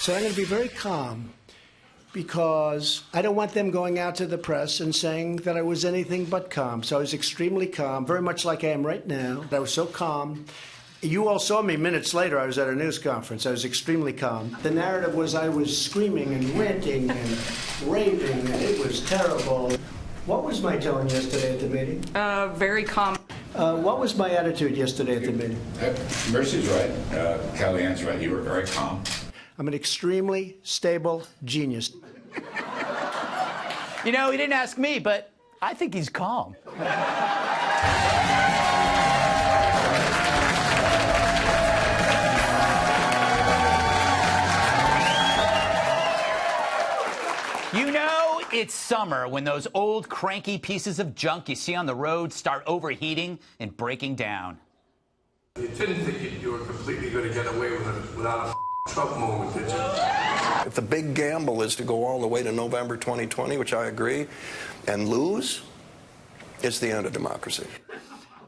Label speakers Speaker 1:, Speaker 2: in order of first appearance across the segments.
Speaker 1: So I'm going to be very calm because I don't want them going out to the press and saying that I was anything but calm. So I was extremely calm, very much like I am right now. I was so calm. You all saw me minutes later. I was at a news conference. I was extremely calm. The narrative was I was screaming and ranting and raving, and it was terrible. What was my tone yesterday at the meeting?
Speaker 2: Very calm.
Speaker 1: What was my attitude yesterday at the meeting?
Speaker 3: Mercy's right. Kellyanne's right. You were very calm.
Speaker 1: I'm an extremely stable genius.
Speaker 4: You know, he didn't ask me, but I think he's calm. You know, it's summer when those old cranky pieces of junk you see on the road start overheating and breaking down.
Speaker 5: You didn't think you were completely going to get away with it without a Trump moment, did you?
Speaker 6: If the big gamble is to go all the way to November 2020, which I agree, and lose, it's the end of democracy.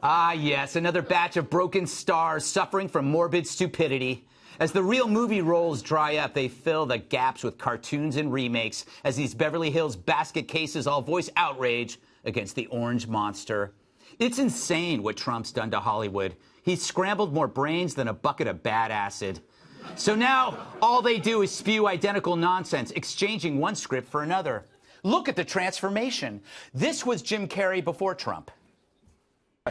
Speaker 4: Ah, yes, another batch of broken stars suffering from morbid stupidity. As the real movie roles dry up, they fill the gaps with cartoons and remakes as these Beverly Hills basket cases all voice outrage against the orange monster. It's insane what Trump's done to Hollywood. He's scrambled more brains than a bucket of bad acid. So now all they do is spew identical nonsense, exchanging one script for another. Look at the transformation. This was Jim Carrey before Trump.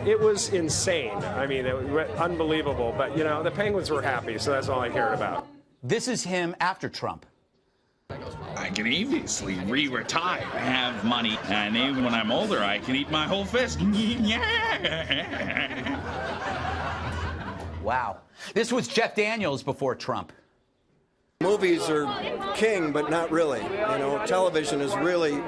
Speaker 7: It was insane. I mean, it was unbelievable. But, you know, the Penguins were happy, so that's all I cared about.
Speaker 4: This is him after Trump.
Speaker 8: I can easily re-retire, have money, and even when I'm older, I can eat my whole fist.
Speaker 4: Wow. This was Jeff Daniels before Trump.
Speaker 6: Movies are king, but not really. You know, television is really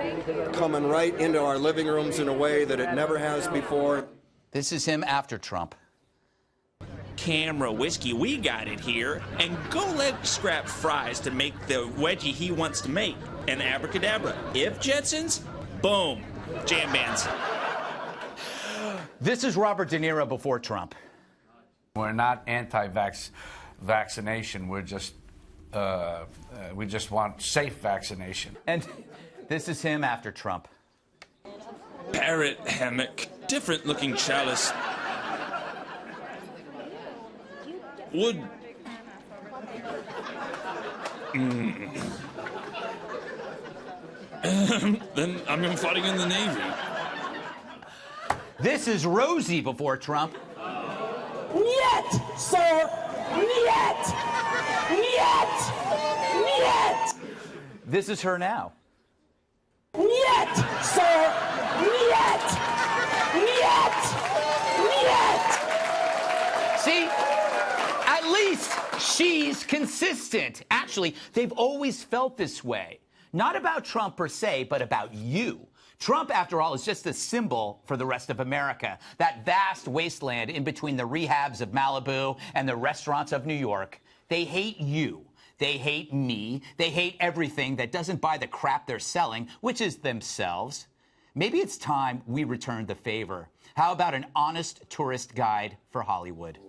Speaker 6: coming right into our living rooms in a way that it never has before.
Speaker 4: This is him after Trump.
Speaker 8: Camera whiskey, we got it here, and go let Scrap fries to make the wedgie he wants to make. And abracadabra. If Jetsons, boom, jam bands.
Speaker 4: This is Robert De Niro before Trump.
Speaker 9: We're not anti-vaccination. We're just, we just want safe vaccination.
Speaker 4: And this is him after Trump.
Speaker 8: Parrot hammock, different looking chalice. Wood. Then I'm fighting in the Navy.
Speaker 4: This is Rosie before Trump.
Speaker 10: Niet, sir! Niet! Niet! Niet!
Speaker 4: This is her now.
Speaker 10: Niet, sir! Niet! Niet! Niet!
Speaker 4: See? At least she's consistent. Actually, they've always felt this way. Not about Trump per se, but about you. Trump, after all, is just a symbol for the rest of America, that vast wasteland in between the rehabs of Malibu and the restaurants of New York. They hate you. They hate me. They hate everything that doesn't buy the crap they're selling, which is themselves. Maybe it's time we return the favor. How about an honest tourist guide for Hollywood?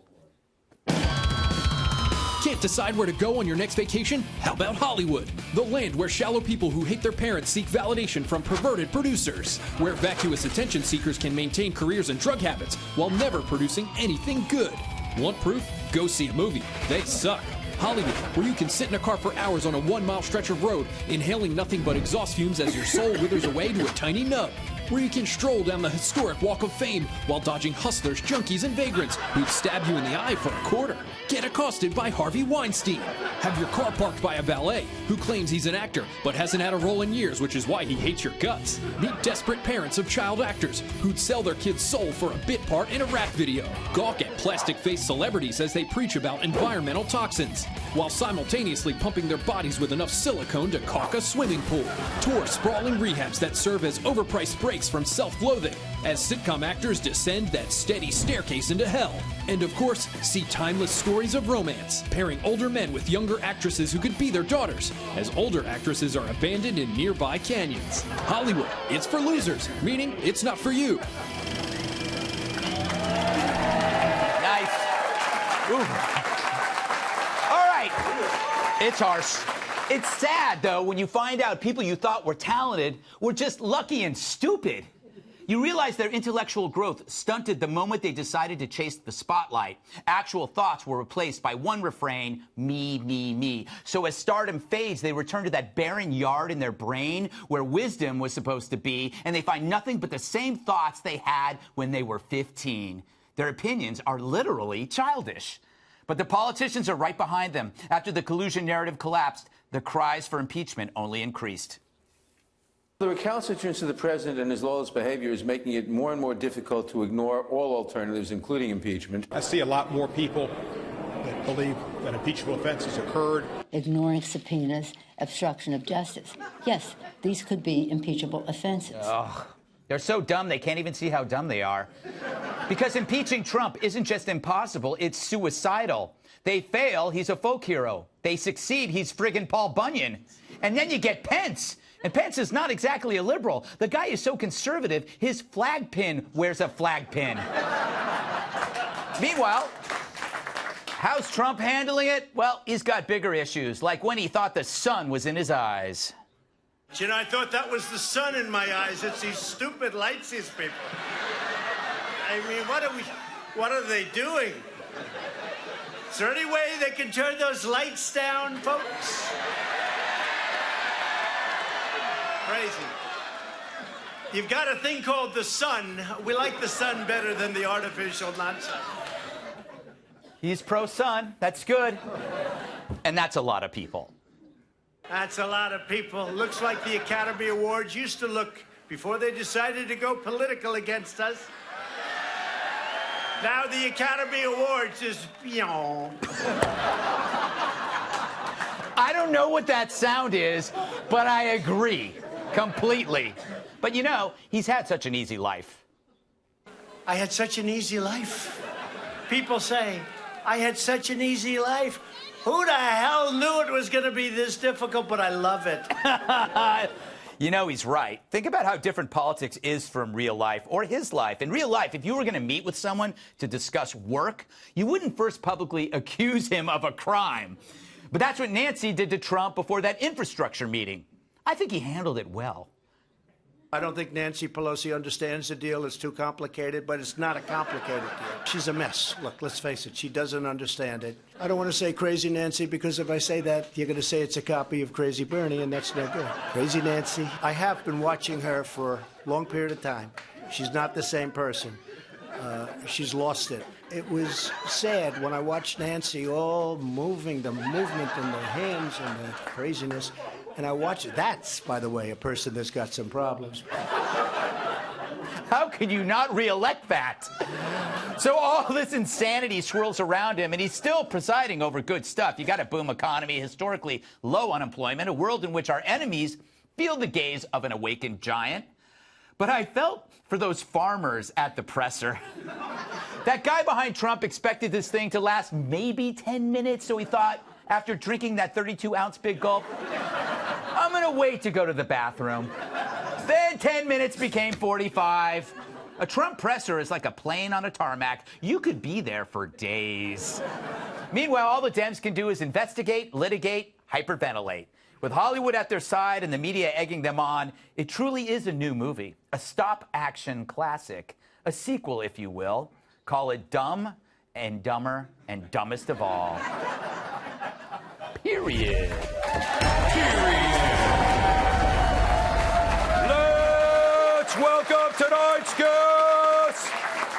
Speaker 11: Can't decide where to go on your next vacation? How about Hollywood? The land where shallow people who hate their parents seek validation from perverted producers. Where vacuous attention seekers can maintain careers and drug habits while never producing anything good. Want proof? Go see a movie. They suck. Hollywood, where you can sit in a car for hours on a 1-mile stretch of road, inhaling nothing but exhaust fumes as your soul withers away to a tiny nub. Where you can stroll down the historic Walk of Fame while dodging hustlers, junkies, and vagrants who'd stab you in the eye for a quarter. Get accosted by Harvey Weinstein. Have your car parked by a valet who claims he's an actor but hasn't had a role in years, which is why he hates your guts. Meet desperate parents of child actors who'd sell their kid's soul for a bit part in a rap video. Gawk at plastic-faced celebrities as they preach about environmental toxins, while simultaneously pumping their bodies with enough silicone to caulk a swimming pool. Tour sprawling rehabs that serve as overpriced breaks from self-loathing as sitcom actors descend that steady staircase into hell. And of course, see timeless stories of romance, pairing older men with younger actresses who could be their daughters, as older actresses are abandoned in nearby canyons. Hollywood, it's for losers, meaning it's not for you.
Speaker 4: Nice. Ooh. All right. It's our It's sad, though, when you find out people you thought were talented were just lucky and stupid. You realize their intellectual growth stunted the moment they decided to chase the spotlight. Actual thoughts were replaced by one refrain, me, me, me. So as stardom fades, they return to that barren yard in their brain where wisdom was supposed to be, and they find nothing but the same thoughts they had when they were 15. Their opinions are literally childish. But the politicians are right behind them. After the collusion narrative collapsed, the cries for impeachment only increased.
Speaker 2: The recalcitrance of the president and his lawless behavior is making it more and more difficult to ignore all alternatives, including impeachment.
Speaker 12: I see a lot more people that believe that impeachable offenses occurred.
Speaker 13: Ignoring subpoenas, obstruction of justice. Yes, these could be impeachable offenses.
Speaker 4: Ugh. They're so dumb they can't even see how dumb they are. Because impeaching Trump isn't just impossible, it's suicidal. They fail, he's a folk hero. They succeed, he's friggin' Paul Bunyan. And then you get Pence. And Pence is not exactly a liberal. The guy is so conservative, his flag pin wears a flag pin. Meanwhile, how's Trump handling it? Well, he's got bigger issues, like when he thought the sun was in his eyes.
Speaker 14: You know, I thought that was the sun in my eyes. It's these stupid lights, these people. I mean, what are they doing? Is there any way they can turn those lights down, folks? Crazy. You've got a thing called the sun. We like the sun better than the artificial nonsense.
Speaker 4: He's pro-sun. That's good. And that's a lot of people.
Speaker 14: That's a lot of people. Looks like the Academy Awards used to look before they decided to go political against us. Now the Academy Awards is,
Speaker 4: I don't know what that sound is, but I agree completely. But you know, he's had such an easy life.
Speaker 14: I had such an easy life. People say, I had such an easy life. Who the hell knew it was going to be this difficult, but I love it.
Speaker 4: You know, he's right. Think about how different politics is from real life or his life. In real life, if you were going to meet with someone to discuss work, you wouldn't first publicly accuse him of a crime. But that's what Nancy did to Trump before that infrastructure meeting. I think he handled it well.
Speaker 1: I don't think Nancy Pelosi understands the deal. It's too complicated, but it's not a complicated deal. She's a mess. Look, let's face it. She doesn't understand it. I don't want to say Crazy Nancy, because if I say that, you're going to say it's a copy of Crazy Bernie, and that's no good. Crazy Nancy. I have been watching her for a long period of time. She's not the same person. She's lost it. It was sad when I watched Nancy all moving, the movement in the hands and the craziness. And I watch it. That's, by the way, a person that's got some problems.
Speaker 4: How can you not re-elect that? So all this insanity swirls around him, and he's still presiding over good stuff. You got a boom economy, historically low unemployment, a world in which our enemies feel the gaze of an awakened giant. But I felt for those farmers at the presser. That guy behind Trump expected this thing to last maybe 10 minutes, so he thought, after drinking that 32-ounce big gulp, I'm going to wait to go to the bathroom. Then 10 minutes became 45. A Trump presser is like a plane on a tarmac. You could be there for days. Meanwhile, all the Dems can do is investigate, litigate, hyperventilate. With Hollywood at their side and the media egging them on, it truly is a new movie, a stop-action classic, a sequel, if you will. Call it Dumb and Dumber and Dumbest of All. Period. Let's welcome tonight's guest.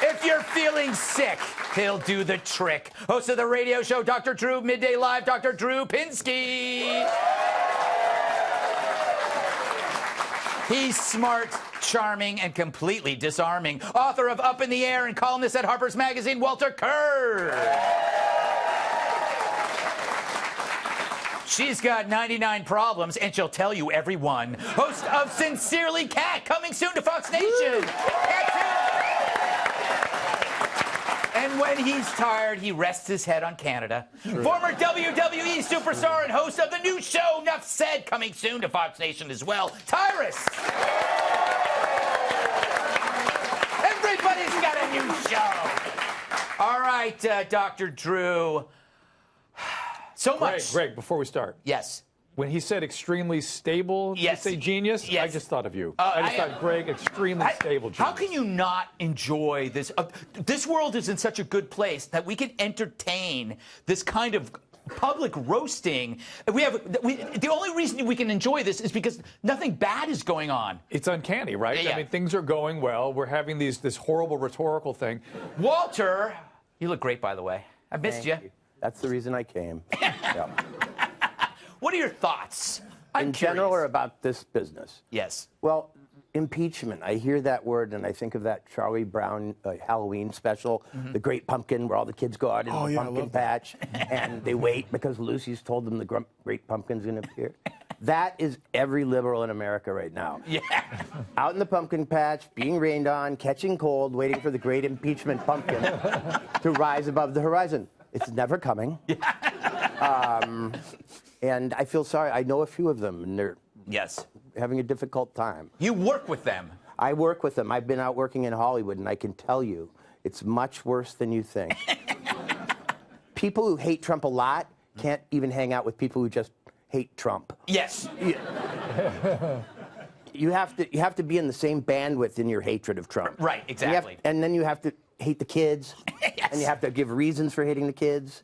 Speaker 4: If you're feeling sick, he'll do the trick. Host of the radio show Dr. Drew, Midday Live, Dr. Drew Pinsky. He's smart, charming, and completely disarming. Author of Up in the Air and columnist at Harper's Magazine, Walter Kerr. She's got 99 problems, and she'll tell you every one. Host of Sincerely Cat, coming soon to Fox Nation. And when he's tired, he rests his head on Canada. True. Former WWE superstar and host of the new show, Nuff Said, coming soon to Fox Nation as well, Tyrus. Everybody's got a new show. All right, Dr. Drew. So much.
Speaker 15: Greg, before we start.
Speaker 4: Yes.
Speaker 15: When he said extremely stable,
Speaker 4: Yes.
Speaker 15: did you say genius?
Speaker 4: Yes.
Speaker 15: I just thought of you. I just thought Greg, extremely stable genius.
Speaker 4: How can you not enjoy this? This world is in such a good place that we can entertain this kind of public roasting. The only reason we can enjoy this is because nothing bad is going on.
Speaker 15: It's uncanny, right?
Speaker 4: Yeah.
Speaker 15: I mean, things are going well. We're having this horrible rhetorical thing.
Speaker 4: Walter, you look great, by the way. I missed you.
Speaker 16: That's the reason I came. Yeah.
Speaker 4: What are your thoughts?
Speaker 16: In general or about this business?
Speaker 4: Yes.
Speaker 16: Well, impeachment. I hear that word and I think of that Charlie Brown Halloween special, The Great Pumpkin, where all the kids go out in the pumpkin patch and they wait because Lucy's told them the Great Pumpkin's going to appear. That is every liberal in America right now.
Speaker 4: Yeah.
Speaker 16: Out in the pumpkin patch, being rained on, catching cold, waiting for the great impeachment pumpkin to rise above the horizon. It's never coming. And I feel sorry. I know a few of them, and they're having a difficult time.
Speaker 4: You work with them.
Speaker 16: I work with them. I've been out working in Hollywood, and I can tell you, it's much worse than you think. People who hate Trump a lot can't even hang out with people who just hate Trump.
Speaker 4: Yes.
Speaker 16: You have to be in the same bandwidth in your hatred of Trump.
Speaker 4: Right, exactly.
Speaker 16: And then you have to hate the kids, and you have to give reasons for hating the kids.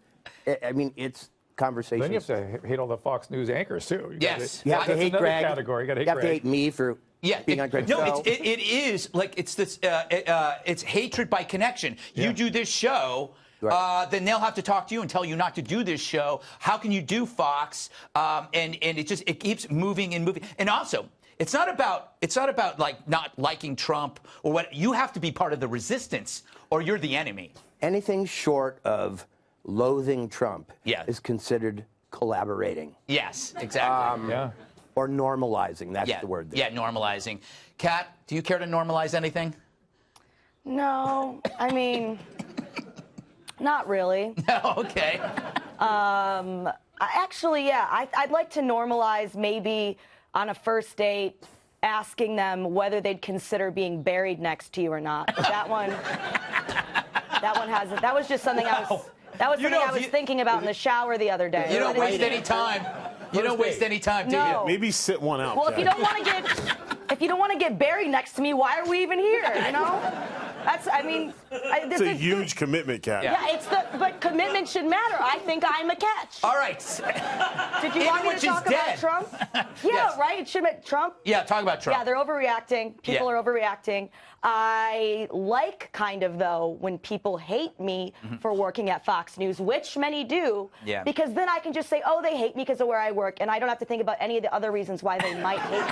Speaker 16: I mean, it's conversation.
Speaker 15: Then you have to hate all the Fox News anchors, too.
Speaker 16: You have to hate Greg.
Speaker 15: Category. You
Speaker 16: have to hate me for being on Greg's show.
Speaker 4: It is like it's this. It's hatred by connection. You do this show. Right. Then they'll have to talk to you and tell you not to do this show. How can you do Fox? And it keeps moving and moving. And also, it's not about like not liking Trump or what. You have to be part of the resistance, or you're the enemy.
Speaker 16: Anything short of loathing Trump is considered collaborating.
Speaker 4: Yes, exactly.
Speaker 16: Or normalizing. That's the word there.
Speaker 4: Yeah, normalizing. Kat, do you care to normalize anything?
Speaker 17: No, I mean, not really.
Speaker 4: No, okay.
Speaker 17: Actually, I'd like to normalize maybe on a first date asking them whether they'd consider being buried next to you or not. That one hasn't. That was just something I was thinking about in the shower the other day.
Speaker 4: You don't waste any time. You don't waste any time, do you?
Speaker 12: Maybe sit one out.
Speaker 17: Well, if you don't want to get buried next to me, why are we even here? You know,
Speaker 12: it's a huge commitment, Kat.
Speaker 17: But commitment should matter. I think I'm a catch.
Speaker 4: All right.
Speaker 17: Did you want me to talk about Trump? Yeah, right. It should be Trump.
Speaker 4: Yeah, talk about Trump.
Speaker 17: Yeah, they're overreacting. People are overreacting. I like though when people hate me for working at Fox News, which many do.
Speaker 4: Yeah.
Speaker 17: Because then I can just say, oh, they hate me because of where I work, and I don't have to think about any of the other reasons why they might hate me.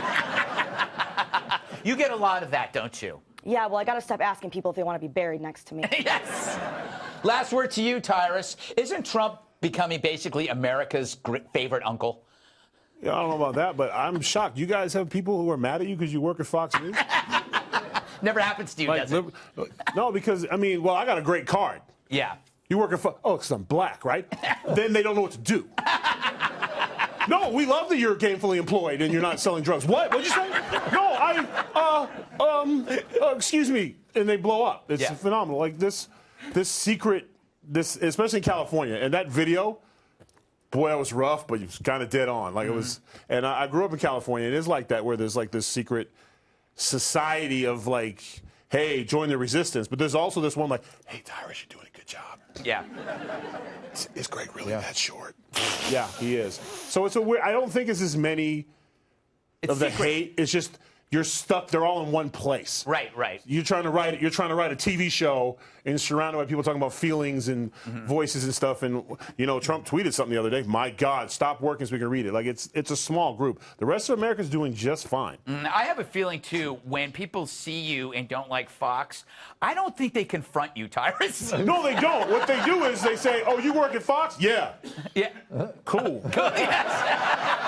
Speaker 4: You get a lot of that, don't you?
Speaker 17: Yeah, well, I got to stop asking people if they want to be buried next to me.
Speaker 4: Yes. Last word to you, Tyrus. Isn't Trump becoming basically America's favorite uncle?
Speaker 12: Yeah, I don't know about that, but I'm shocked. You guys have people who are mad at you because you work at Fox News?
Speaker 4: Never happens to you, does it?
Speaker 12: No, because, I mean, well, I got a great card.
Speaker 4: Yeah.
Speaker 12: You work at Fox. Oh, because I'm black, right? Then they don't know what to do. No, we love that you're gainfully employed and you're not selling drugs. What? What'd you say? No, excuse me. And they blow up. It's phenomenal. Like this secret, especially in California. And that video, boy, that was rough, but it was kind of dead on. Like it was, and I grew up in California. It is like that where there's like this secret society of like, hey, join the resistance. But there's also this one like, hey, Tyrus, you're doing a good job.
Speaker 4: Yeah.
Speaker 12: Is Greg really that short? Yeah, he is. So it's a weird. I don't think it's as many of the hate. It's just you're stuck. They're all in one place.
Speaker 4: Right.
Speaker 12: You're trying to write a TV show and surrounded by people talking about feelings and voices and stuff. And Trump tweeted something the other day. My God, stop working so we can read it. Like it's a small group. The rest of America's doing just fine.
Speaker 4: I have a feeling too when people see you and don't like Fox, I don't think they confront you, Tyrus.
Speaker 12: No, they don't. What they do is they say, "Oh, you work at Fox? Yeah.
Speaker 4: Yeah.
Speaker 12: Cool.
Speaker 4: Yes.